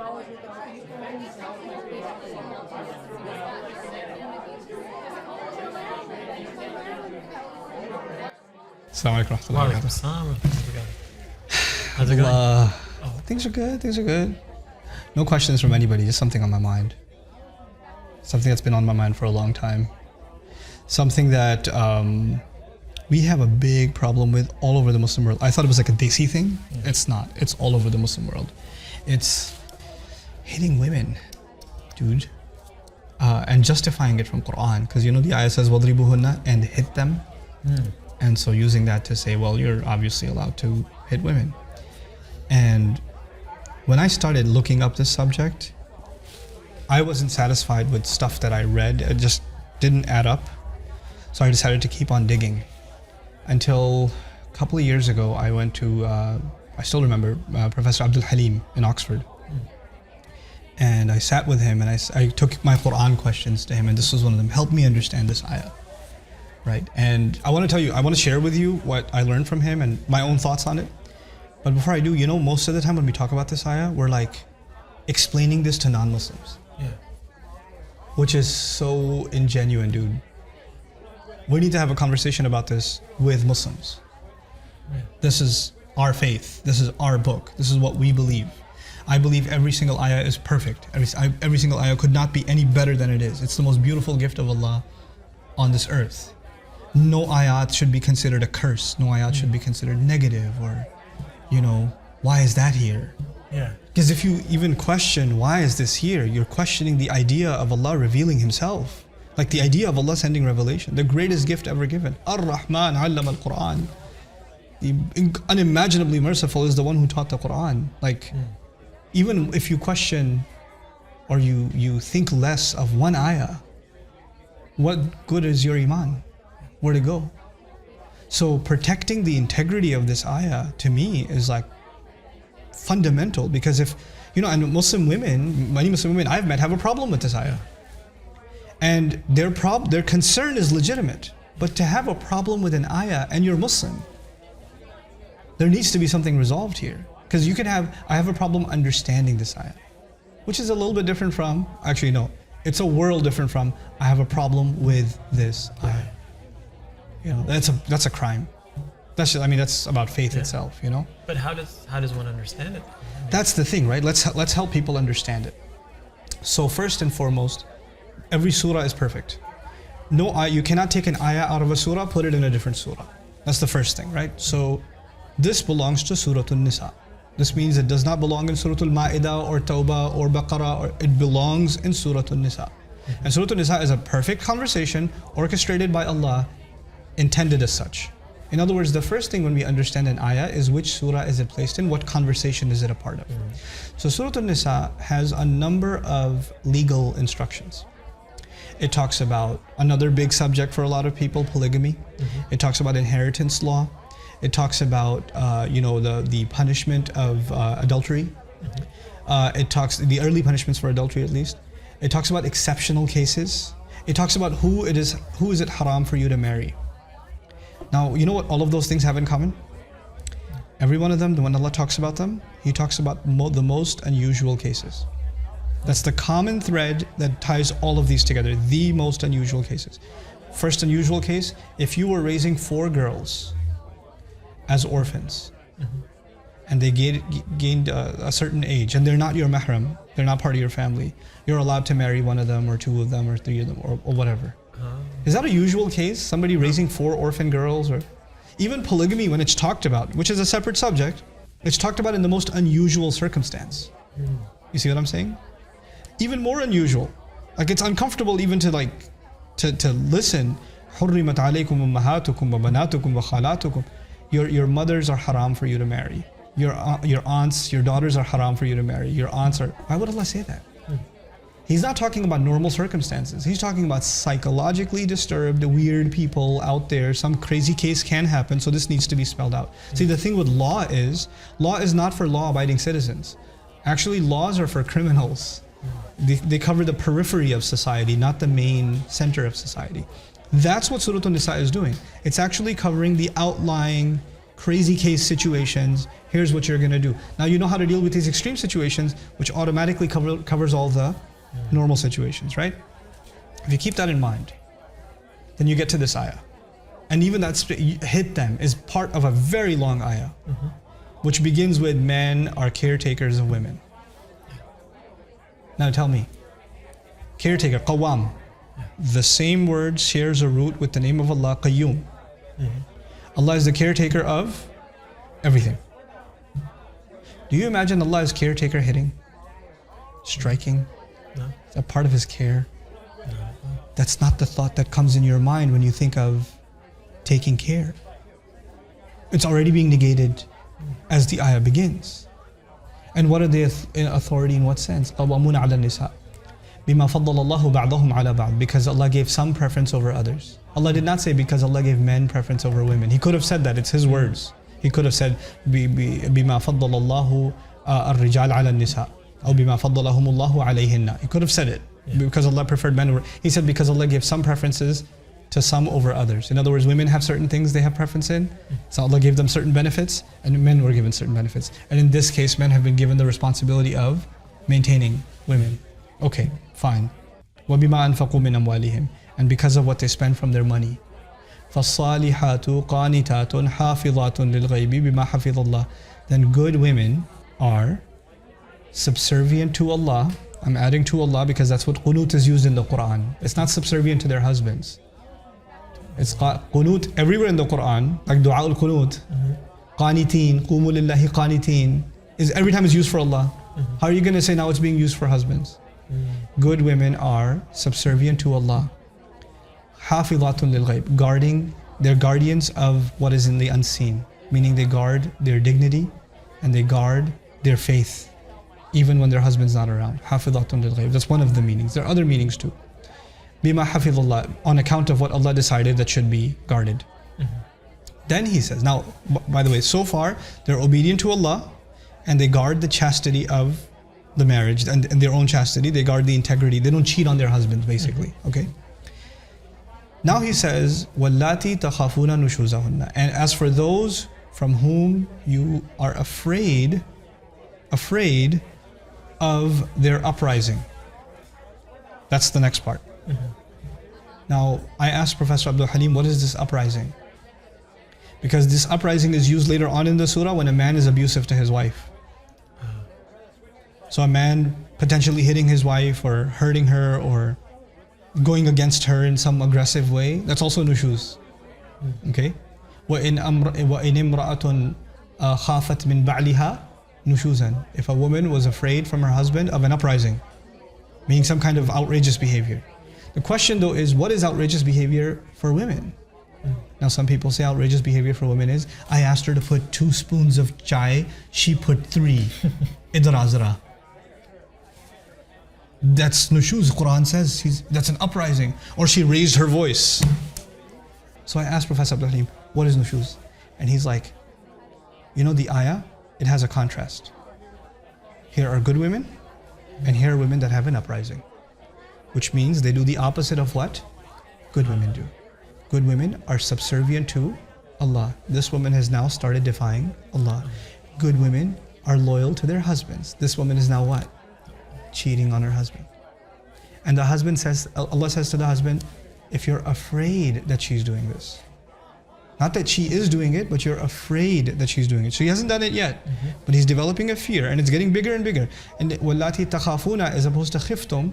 Assalamu alaikum warahmatullahi wabarakatuh. How's it going? Things are good, things are good. No questions from anybody, just something on my mind. Something that's been on my mind for a long time. Something that we have a big problem with all over the Muslim world. I thought it was like a Desi thing. It's not. It's all over the Muslim world. It's hitting women, dude. And justifying it from Quran. Because you know the ayah says, وَضْرِبُهُنَّ, and hit them. And so using that to say, well, you're obviously allowed to hit women. And when I started looking up this subject, I wasn't satisfied with stuff that I read. It just didn't add up. So I decided to keep on digging. Until a couple of years ago, I went to, I still remember, Professor Abdul Halim in Oxford. And I sat with him and I took my Quran questions to him, and this was one of them. Help me understand this ayah. Right? And I want to tell you, I want to share with you what I learned from him and my own thoughts on it. But before I do, you know, most of the time when we talk about this ayah, we're like explaining this to non-Muslims. Yeah. Which is so ingenuine, dude. We need to have a conversation about this with Muslims. Yeah. This is our faith. This is our book. This is what we believe. I believe every single ayah is perfect. Every single ayah could not be any better than it is. It's the most beautiful gift of Allah on this earth. No ayat should be considered a curse. No ayat should be considered negative, or, you know, why is that here? Yeah. Because if you even question why is this here, you're questioning the idea of Allah revealing Himself. Like the idea of Allah sending revelation, the greatest gift ever given. Ar-Rahman allama al-Quran. The unimaginably merciful is the one who taught the Quran. Like, even if you question or you think less of one ayah, what good is your iman? Where'd it go? So protecting the integrity of this ayah, to me, is like fundamental. Because if, you know, and Muslim women, many Muslim women I've met have a problem with this ayah. And their concern is legitimate. But to have a problem with an ayah and you're Muslim, there needs to be something resolved here. Because you can have, I have a problem understanding this ayah, which is a little bit different from, actually no, it's a world different from, I have a problem with this ayah. You know, that's a crime. That's just, I mean, that's about faith itself, you know? But how does one understand it? That's the thing, right? Let's help people understand it. So first and foremost, every surah is perfect. No ayah, you cannot take an ayah out of a surah, put it in a different surah. That's the first thing, right? So this belongs to Surah An-Nisa. This means it does not belong in Surah Al-Ma'idah or Tawbah or Baqarah, or it belongs in Surah An-Nisa. And Surah An-Nisa is a perfect conversation orchestrated by Allah, intended as such. In other words, the first thing when we understand an ayah is which surah is it placed in, what conversation is it a part of. So Surah An-Nisa has a number of legal instructions. It talks about another big subject for a lot of people, polygamy. It talks about inheritance law. It talks about the punishment of adultery. It talks the early punishments for adultery, at least. It talks about exceptional cases. It talks about who is it haram for you to marry. Now, you know what all of those things have in common? Every one of them, when Allah talks about them, He talks about the most unusual cases. That's the common thread that ties all of these together, the most unusual cases. First unusual case, if you were raising 4 girls as orphans, and they gained a certain age, and they're not your mahram, they're not part of your family, you're allowed to marry one of them, or 2 of them, or 3 of them, or whatever. Is that a usual case? Somebody raising 4 orphan girls? Or even polygamy, when it's talked about, which is a separate subject, it's talked about in the most unusual circumstance. You see what I'm saying? Even more unusual. Like, it's uncomfortable even to listen. حُرِّمَتْ عَلَيْكُمْ أُمَّهَاتُكُمْ وَبَنَاتُكُمْ وَخَالَاتُكُمْ. Your mothers are haram for you to marry. Your aunts, your daughters are haram for you to marry. Your aunts are... Why would Allah say that? He's not talking about normal circumstances. He's talking about psychologically disturbed, weird people out there. Some crazy case can happen, so this needs to be spelled out. See, the thing with law is not for law-abiding citizens. Actually, laws are for criminals. They cover the periphery of society, not the main center of society. That's what Surah An-Nisa is doing. It's actually covering the outlying crazy case situations, here's what you're going to do. Now you know how to deal with these extreme situations, which automatically covers all the normal situations, right? If you keep that in mind, then you get to this ayah. And even that hit them is part of a very long ayah, which begins with men are caretakers of women. Now tell me, caretaker, qawwam, the same word shares a root with the name of Allah, qayyum. Allah is the caretaker of everything. Do you imagine Allah is caretaker hitting, striking? No. Is that part of His care? No. That's not the thought that comes in your mind when you think of taking care. It's already being negated as the ayah begins. And what are they authority in what sense? قَوَّامُونَ عَلَى النِّسَاءِ بِمَا فَضَّلَ اللَّهُ بَعْضَهُمْ عَلَى بَعْضٍ. Because Allah gave some preference over others. Allah did not say because Allah gave men preference over women. He could have said that, it's His words. He could have said بِمَا فَضَّلَ اللَّهُ الرِّجَالَ عَلَى النِّسَاءِ أو بِمَا فَضَّلَهُمُ اللَّهُ عَلَيْهِنَّ. He could have said it because Allah preferred men over. He said because Allah gave some preferences to some over others. In other words, women have certain things they have preference in, so Allah gave them certain benefits, and men were given certain benefits. And in this case, men have been given the responsibility of maintaining women. Okay, fine. وَبِمَا أَنفَقُوا مِنْ أَمْوَالِهِمْ. And because of what they spend from their money. فَالصَّالِحَاتُ قَانِتَاتٌ حَافِظَاتٌ لِلْغَيْبِ بِمَا حَفِظَ اللَّهِ. Then good women are subservient to Allah. I'm adding to Allah because that's what qunut is used in the Quran. It's not subservient to their husbands. It's qunut everywhere in the Quran, like dua al-qunut. Qaniteen, qumu lillahi qaniteen, is every time it's used for Allah. How are you going to say now it's being used for husbands? Good women are subservient to Allah. Hafizatun lil ghayb, guarding, they're guardians of what is in the unseen, meaning they guard their dignity and they guard their faith, even when their husband's not around. Hafizatun lil ghayb, that's one of the meanings. There are other meanings too. Bima hafidhullah, on account of what Allah decided that should be guarded. Then He says, now, by the way, so far, they're obedient to Allah and they guard the chastity of the marriage and their own chastity. They guard the integrity. They don't cheat on their husbands, basically. Okay? Now He says, وَاللَّاتِي تَخَافُونَ نُشُوزَهُنَّ. And as for those from whom you are afraid of their uprising. That's the next part. Now, I asked Professor Abdul Halim, what is this uprising? Because this uprising is used later on in the surah when a man is abusive to his wife. So a man potentially hitting his wife or hurting her or going against her in some aggressive way, that's also nushuz. Okay? وَإِنْ إِمْرَأَةٌ خَافَتْ مِنْ بَعْلِهَا نُشُوزًا. If a woman was afraid from her husband of an uprising, meaning some kind of outrageous behavior. The question though is, what is outrageous behavior for women? Now some people say outrageous behavior for women is, I asked her to put 2 spoons of chai, she put 3. Idrazra. That's nushuz, Quran says, that's an uprising. Or she raised her voice. So I asked Professor Abdul Halim, what is nushuz? And he's like, you know the ayah, it has a contrast. Here are good women, and here are women that have an uprising. Which means they do the opposite of what good women do. Good women are subservient to Allah. This woman has now started defying Allah. Good women are loyal to their husbands. This woman is now what? Cheating on her husband. And the husband says, Allah says to the husband, if you're afraid that she's doing this, not that she is doing it, but you're afraid that she's doing it. She hasn't done it yet, but he's developing a fear and it's getting bigger and bigger. And وَاللَّاتِي تَخَافُونَ as opposed to khiftum,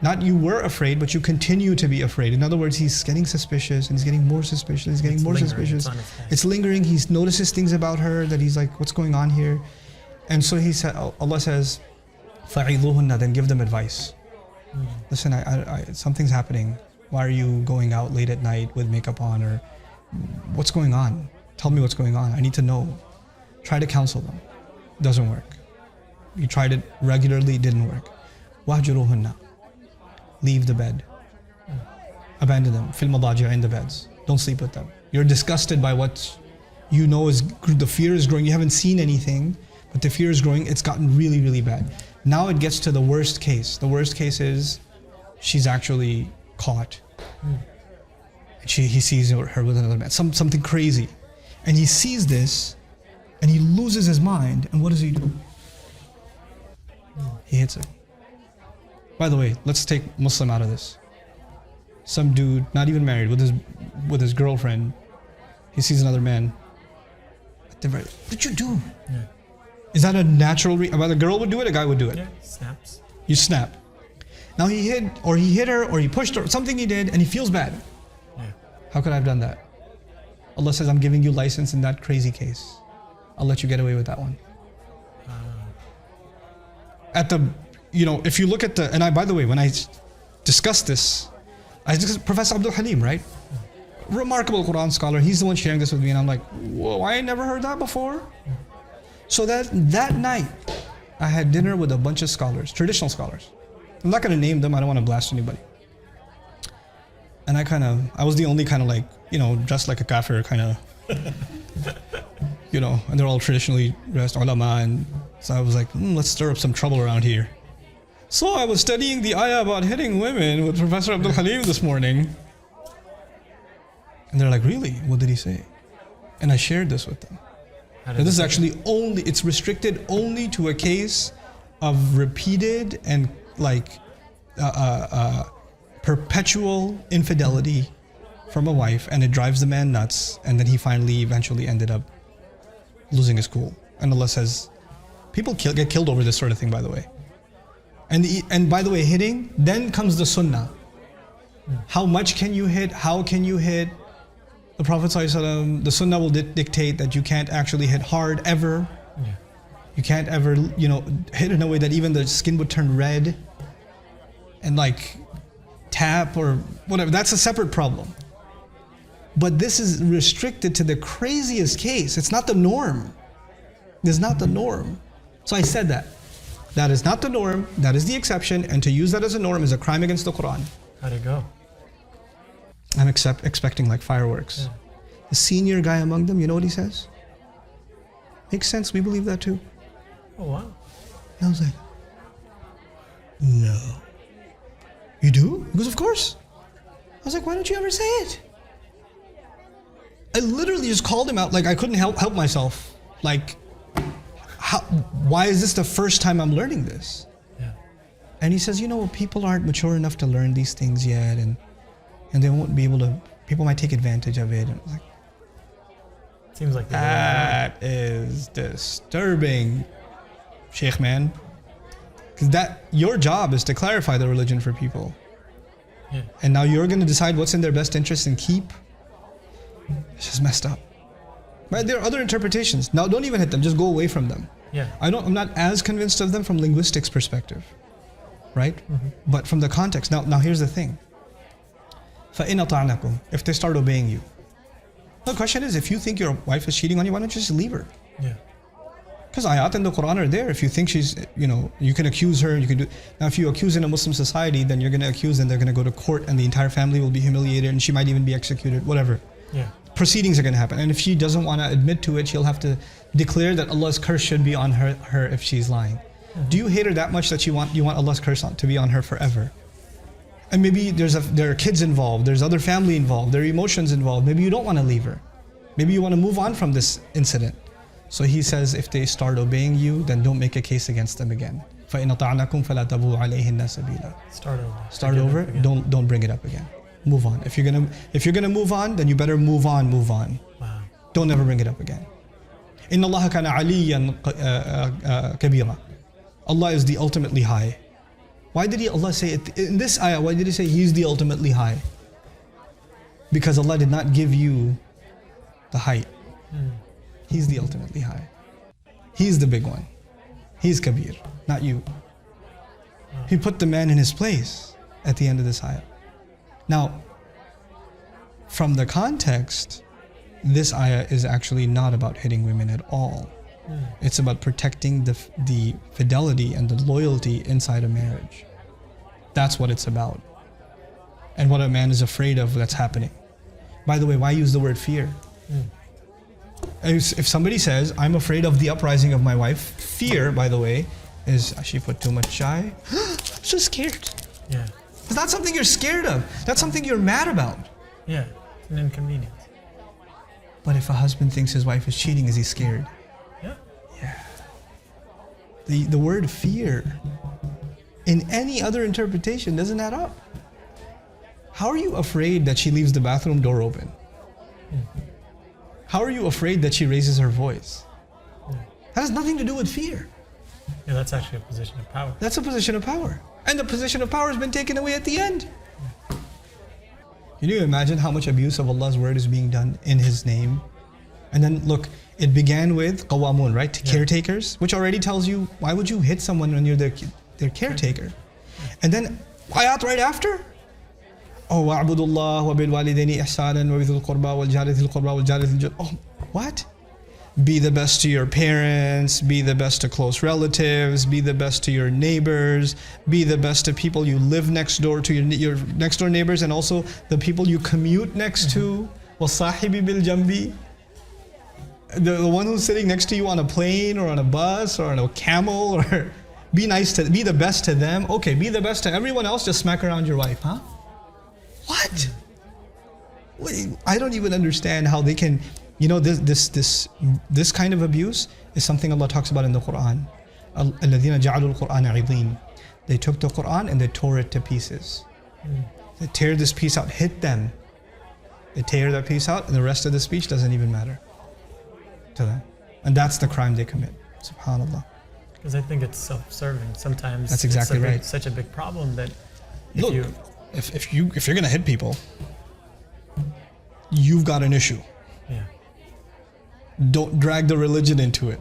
not you were afraid, but you continue to be afraid. In other words, he's getting suspicious and he's getting more suspicious, he's getting more suspicious. It's lingering, he notices things about her that he's like, what's going on here? And so he said, Allah says, فَعِظُوهُنَّ, then give them advice. Listen, something's happening. Why are you going out late at night with makeup on? Or what's going on? Tell me what's going on. I need to know. Try to counsel them. Doesn't work. You tried it regularly, didn't work. وَهْجُرُوهُنَّ, leave the bed. Abandon them. Fil madaji', in the beds. Don't sleep with them. You're disgusted by what you know is, the fear is growing. You haven't seen anything, but the fear is growing. It's gotten really, really bad. Now it gets to the worst case. The worst case is she's actually caught. He sees her with another man. Something crazy. And he sees this and he loses his mind. And what does he do? He hits her. By the way, let's take Muslim out of this. Some dude, not even married, with his girlfriend, he sees another man. What did you do? Yeah. Is that a natural well, a girl would do it, a guy would do it. Yeah. Snaps. You snap. Now he hit her, or he pushed her, something he did, and he feels bad. Yeah. How could I have done that? Allah says, I'm giving you license in that crazy case. I'll let you get away with that one. At the, if you look at the, and by the way, when I discussed this, Professor Abdul Halim, right? Remarkable Quran scholar. He's the one sharing this with me, and I'm like, whoa, I ain't never heard that before. So that night, I had dinner with a bunch of scholars, traditional scholars. I'm not going to name them. I don't want to blast anybody. And I was the only dressed like a kafir and they're all traditionally dressed ulama, and so I was like, let's stir up some trouble around here. So I was studying the ayah about hitting women with Professor Abdul Halim this morning. And they're like, really? What did he say? And I shared this with them. And this is actually it's restricted only to a case of repeated and perpetual infidelity from a wife, and it drives the man nuts, and then he eventually ended up losing his cool. And Allah says, people get killed over this sort of thing, by the way. And by the way, hitting, then comes the sunnah. How much can you hit? How can you hit? The Prophet ﷺ, the sunnah will dictate that you can't actually hit hard ever. Yeah. You can't ever, hit in a way that even the skin would turn red and tap or whatever. That's a separate problem. But this is restricted to the craziest case. It's not the norm. It's not the norm. So I said that. That is not the norm. That is the exception. And to use that as a norm is a crime against the Quran. How'd it go? I'm expecting fireworks. Yeah. The senior guy among them, you know what he says? Makes sense. We believe that too. Oh, wow. And I was like, no. You do? He goes, of course. I was like, why don't you ever say it? I literally just called him out. I couldn't help myself. Why is this the first time I'm learning this? Yeah. And he says, people aren't mature enough to learn these things yet, and they won't be able to, people might take advantage of it. And I was like, seems like that is disturbing, Sheikh man. Because your job is to clarify the religion for people. Yeah. And now you're going to decide what's in their best interest and keep. It's just messed up. But there are other interpretations. Now don't even hit them, just go away from them. Yeah. I'm not as convinced of them from linguistics perspective. Right? Mm-hmm. But from the context. Now here's the thing. فَإِنْ أَطَعْنَكُمْ, if they start obeying you. The question is, if you think your wife is cheating on you, why don't you just leave her? Yeah. Because ayat in the Quran are there. If you think she's, you can accuse her, you can do. Now if you accuse in a Muslim society, then you're going to accuse and they're going to go to court and the entire family will be humiliated and she might even be executed, whatever. Yeah. Proceedings are going to happen. And if she doesn't want to admit to it, she'll have to declare that Allah's curse should be on her if she's lying. Mm-hmm. Do you hate her that much that you want Allah's curse to be on her forever? And maybe there are kids involved, there's other family involved, there are emotions involved. Maybe you don't want to leave her. Maybe you want to move on from this incident. So he says, if they start obeying you, then don't make a case against them again. فَإِنْ أَطَعْنَكُمْ فَلَا تَبُغُوا عَلَيْهِنَّ سَبِيلًا. Start over. Don't bring it up again. Move on. If you're gonna move on, then you better move on. Wow. Don't ever bring it up again. إِنَّ اللَّهَ كَانَ عَلِيًّا كَبِيرًا. Allah is the ultimately high. Why did Allah say it in this ayah? Why did he say He's the ultimately high? Because Allah did not give you the height. He's the ultimately high. He's the big one. He's Kabir, not you. He put the man in his place at the end of this ayah. Now, from the context, this ayah is actually not about hitting women at all. It's about protecting the fidelity and the loyalty inside a marriage. That's what it's about. And what a man is afraid of that's happening. By the way, why use the word fear? If somebody says, I'm afraid of the uprising of my wife, fear, by the way, is she put too much shy? I'm so scared. Yeah. It's not something you're scared of. That's something you're mad about. Yeah, it's an inconvenience. But if a husband thinks his wife is cheating, is he scared? Yeah. Yeah. The word fear in any other interpretation doesn't add up. How are you afraid that she leaves the bathroom door open? How are you afraid that she raises her voice? That has nothing to do with fear. Yeah, that's actually a position of power. That's a position of power. And the position of power has been taken away at the end. Can you imagine how much abuse of Allah's word is being done in His name? And then look, it began with qawamun, right? Caretakers, which already tells you, why would you hit someone when you're their caretaker? And then ayat right after, oh, wa'budu Allah wa bil walidayni ihsanan wa bidhil qurba wal jari dhil qurba wal jari dhil. Oh, what? Be the best to your parents, be the best to close relatives, be the best to your neighbors, be the best to people you live next door to, your next door neighbors, and also the people you commute next to. وَصَاحِبِ بِالْجَنْبِ. The one who's sitting next to you on a plane or on a bus or on a camel, or be the best to them. Okay, be the best to everyone else, just smack around your wife, huh? What? I don't even understand how they can. You know, this kind of abuse is something Allah talks about in the Quran. الَّذِينَ جَعَلُوا الْقُرْآنَ عِضِينَ. They took the Quran and they tore it to pieces. They tear this piece out, hit them. They tear that piece out, and the rest of the speech doesn't even matter to them. And that's the crime they commit. Subhanallah. Because I think it's self-serving. Sometimes that's exactly right. Such a big problem that if you're gonna hit people, you've got an issue. Yeah. Don't drag the religion into it.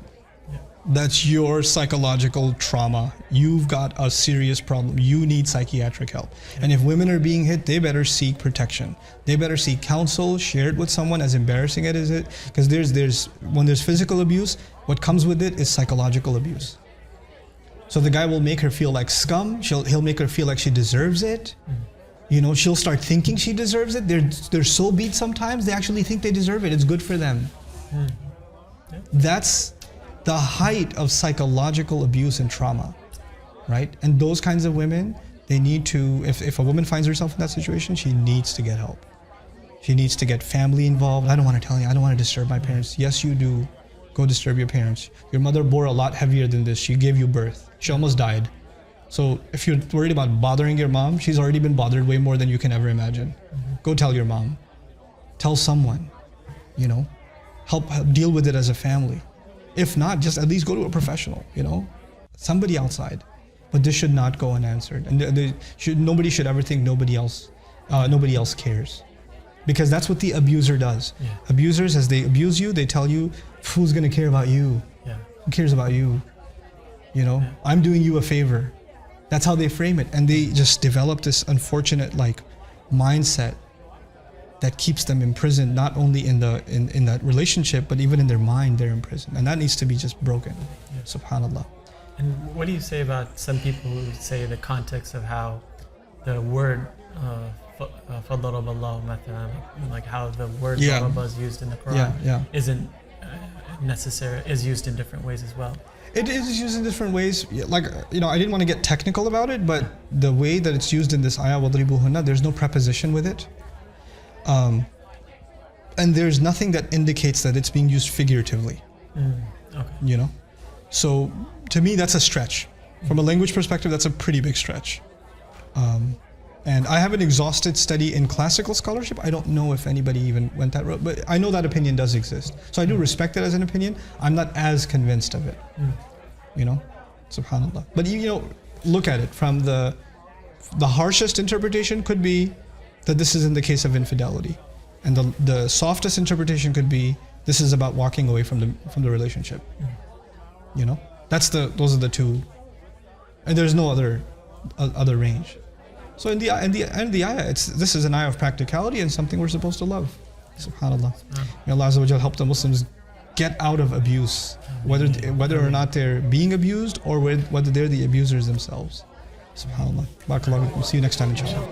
Yeah. That's your psychological trauma. You've got a serious problem. You need psychiatric help. Yeah. And if women are being hit, they better seek protection. They better seek counsel, share it with someone, as embarrassing as it is. Because when there's physical abuse, what comes with it is psychological abuse. So the guy will make her feel like scum. He'll make her feel like she deserves it. You know, she'll start thinking she deserves it. They're so beat sometimes, they actually think they deserve it. It's good for them. That's the height of psychological abuse and trauma, right? And those kinds of women, they need to, if a woman finds herself in that situation, she needs to get help. She needs to get family involved. I don't want to tell you, I don't want to disturb my parents. Yes, you do. Go disturb your parents. Your mother bore a lot heavier than this. She gave you birth. She almost died. So if you're worried about bothering your mom, she's already been bothered way more than you can ever imagine. Go tell your mom. Tell someone, you know. Help deal with it as a family. If not, just at least go to a professional, you know, somebody outside. But this should not go unanswered. And nobody should ever think nobody else cares. Because that's what the abuser does. Yeah. Abusers, as they abuse you, they tell you, who's gonna care about you? Yeah. Who cares about you? You know, I'm doing you a favor. That's how they frame it. And they just develop this unfortunate mindset that keeps them imprisoned, not only in that relationship, but even in their mind, they're imprisoned. And that needs to be just broken. Yeah. Subhanallah. And what do you say about some people who say the context of how the word فَضَرَبَ اللَّهُ مَثَلًا, like how the word ضَرَبَ is used in the Quran isn't necessary, is used in different ways as well? It is used in different ways. Like, you know, I didn't want to get technical about it, but the way that it's used in this ayah, وَضْرِبُوهُنَّ, there's no preposition with it. And there's nothing that indicates that it's being used figuratively. Okay. You know? So to me, that's a stretch. From a language perspective, that's a pretty big stretch. And I haven't exhausted study in classical scholarship. I don't know if anybody even went that route, but I know that opinion does exist. So I do respect it as an opinion. I'm not as convinced of it. You know? Subhanallah. But you know, look at it from the harshest interpretation could be that this is in the case of infidelity. And the softest interpretation could be this is about walking away from the relationship. You know? Those are the two. And there's no other range. So in the ayah, this is an ayah of practicality and something we're supposed to love. Subhanallah. May Allah Azza wa Jal help the Muslims get out of abuse, whether or not they're being abused or whether they're the abusers themselves. Subhanallah. Barakallahu. See you next time, inshallah.